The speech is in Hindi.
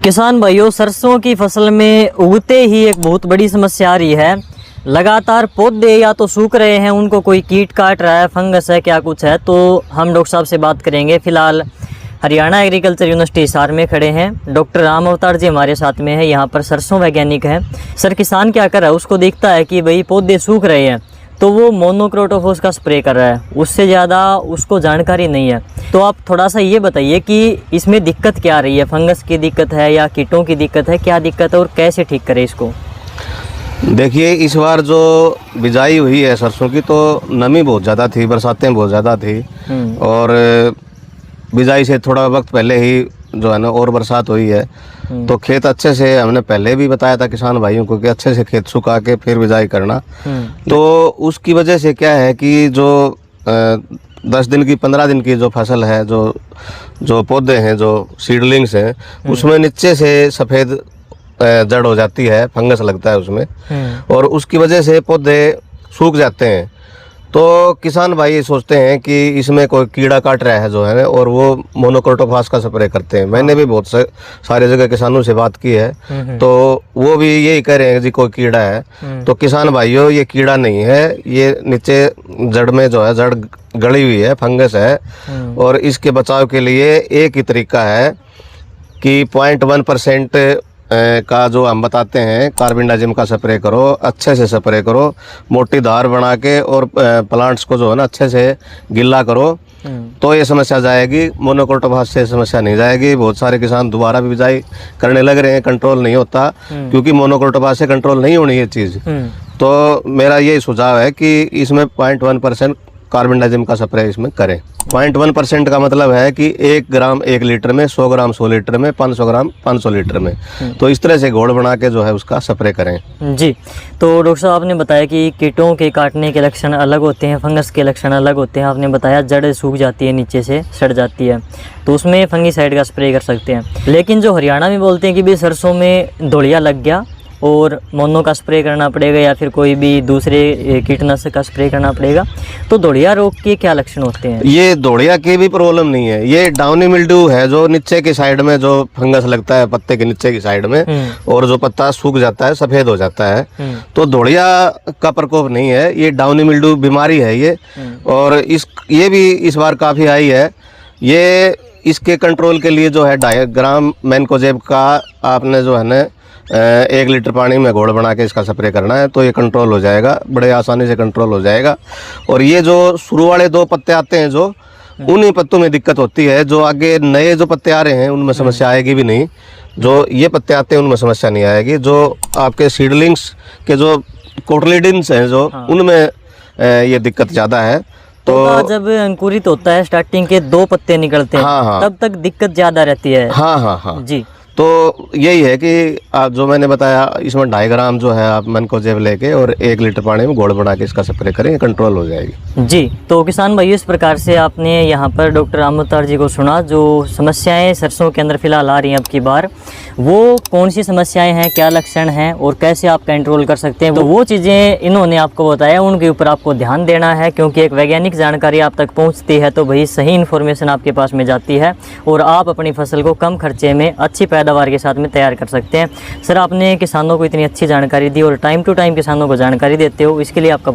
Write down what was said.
किसान भाइयों, सरसों की फसल में उगते ही एक बहुत बड़ी समस्या आ रही है। लगातार पौधे या तो सूख रहे हैं, उनको कोई कीट काट रहा है, फंगस है, क्या कुछ है। तो हम डॉक्टर साहब से बात करेंगे। फिलहाल हरियाणा एग्रीकल्चर यूनिवर्सिटी हिसार में खड़े हैं। डॉक्टर राम अवतार जी हमारे साथ में है। यहाँ पर सरसों वैज्ञानिक हैं। सर, किसान क्या कर रहा है, उसको देखता है कि भाई पौधे सूख रहे हैं तो वो मोनोक्रोटोफॉस का स्प्रे कर रहा है, उससे ज़्यादा उसको जानकारी नहीं है। तो आप थोड़ा सा ये बताइए कि इसमें दिक्कत क्या आ रही है, फंगस की दिक्कत है या कीटों की दिक्कत है, क्या दिक्कत है और कैसे ठीक करें इसको। देखिए, इस बार जो बिजाई हुई है सरसों की तो नमी बहुत ज़्यादा थी, बरसातें बहुत ज़्यादा थी और बिजाई से थोड़ा वक्त पहले ही जो है ना और बरसात हुई है तो खेत अच्छे से, हमने पहले भी बताया था किसान भाइयों को कि अच्छे से खेत सुखा के फिर बिजाई करना। तो उसकी वजह से क्या है कि जो 10 दिन की 15 दिन की जो फसल है, जो पौधे हैं, जो सीडलिंग्स हैं, उसमें नीचे से सफ़ेद जड़ हो जाती है, फंगस लगता है उसमें और उसकी वजह से पौधे सूख जाते हैं। तो किसान भाई ये सोचते हैं कि इसमें कोई कीड़ा काट रहा है जो है, और वो मोनोक्रोटोफास का स्प्रे करते हैं। मैंने भी बहुत सारे जगह किसानों से बात की है तो वो भी यही कह रहे हैं जी कोई कीड़ा है। तो किसान भाइयों, ये कीड़ा नहीं है, ये नीचे जड़ में जो है जड़ गड़ी हुई है, फंगस है। और इसके बचाव के लिए एक ही तरीका है कि 0.1% का जो हम बताते हैं कार्बेंडाजिम का स्प्रे करो, अच्छे से स्प्रे करो, मोटी धार बना के, और प्लांट्स को जो है ना अच्छे से गिल्ला करो तो ये समस्या जाएगी। मोनोक्रोटोफास से समस्या नहीं जाएगी। बहुत सारे किसान दोबारा भी बिजाई करने लग रहे हैं, कंट्रोल नहीं होता क्योंकि मोनोक्रोटोफास से कंट्रोल नहीं होनी ये चीज़। तो मेरा यही सुझाव है कि इसमें 0.1% कार्बेंडाजिम का स्प्रे इसमें करें। 0.1% का मतलब है कि 1 ग्राम 1 लीटर में, 100 ग्राम 100 लीटर में, 500 ग्राम 500 लीटर में। तो इस तरह से घोल बना के जो है उसका स्प्रे करें जी। तो डॉक्टर साहब, आपने बताया कि कीटों के काटने के लक्षण अलग होते हैं, फंगस के लक्षण अलग होते हैं। आपने बताया जड़ सूख जाती है, नीचे से सड़ जाती है, तो उसमें फंगीसाइड का स्प्रे कर सकते हैं। लेकिन जो हरियाणा में बोलते हैं कि भाई सरसों में धोलिया लग गया और मोनो का स्प्रे करना पड़ेगा या फिर कोई भी दूसरे कीटनाशक का स्प्रे करना पड़ेगा, तो धोलिया रोग के क्या लक्षण होते हैं? ये धोलिया की भी प्रॉब्लम नहीं है, ये डाउनी मिल्ड्यू है जो नीचे की साइड में जो फंगस लगता है पत्ते के नीचे की साइड में, और जो पत्ता सूख जाता है, सफेद हो जाता है। तो धोलिया का प्रकोप नहीं है, ये डाउनी मिल्ड्यू बीमारी है ये। और ये भी इस बार काफ़ी आई है। ये इसके कंट्रोल के लिए जो है 2.5 ग्राम मैनकोजेब का आपने जो है ना 1 लीटर पानी में घोल बना के इसका स्प्रे करना है तो ये कंट्रोल हो जाएगा, बड़े आसानी से कंट्रोल हो जाएगा। और ये जो शुरू वाले 2 पत्ते आते हैं, जो उन्हीं पत्तों में दिक्कत होती है, जो आगे नए जो पत्ते आ रहे हैं उनमें समस्या आएगी भी नहीं। जो ये पत्ते आते हैं उनमें समस्या नहीं आएगी। जो आपके सीडलिंग्स के जो कोटलीडिन्स हैं जो उनमें ये दिक्कत ज़्यादा है। तो जब अंकुरित होता है, स्टार्टिंग के 2 पत्ते निकलते हैं, तब तक दिक्कत ज़्यादा रहती है। हाँ जी। तो यही है कि आप जो मैंने बताया, इसमें 2.5 ग्राम जो है आप मैनकोजेब लेके और 1 लीटर पानी में घोल बना के इसका स्प्रे करें, कंट्रोल हो जाएगी। जी। तो किसान भाइयों, इस प्रकार से आपने यहाँ पर डॉक्टर राम अवतार जी को सुना। जो समस्याएं सरसों के अंदर फिलहाल आ रही हैं अब की बार, वो कौन सी समस्याएं हैं, क्या लक्षण हैं और कैसे आप कंट्रोल कर सकते हैं, तो वो चीज़ें इन्होंने आपको बताया। उनके ऊपर आपको ध्यान देना है क्योंकि एक वैज्ञानिक जानकारी आप तक पहुँचती है तो भाई सही इन्फॉर्मेशन आपके पास में जाती है और आप अपनी फसल को कम खर्चे में अच्छी पैदावार के साथ में तैयार कर सकते हैं। सर, आपने किसानों को इतनी अच्छी जानकारी दी और टाइम टू टाइम किसानों को जानकारी देते हो, इसके लिए आपका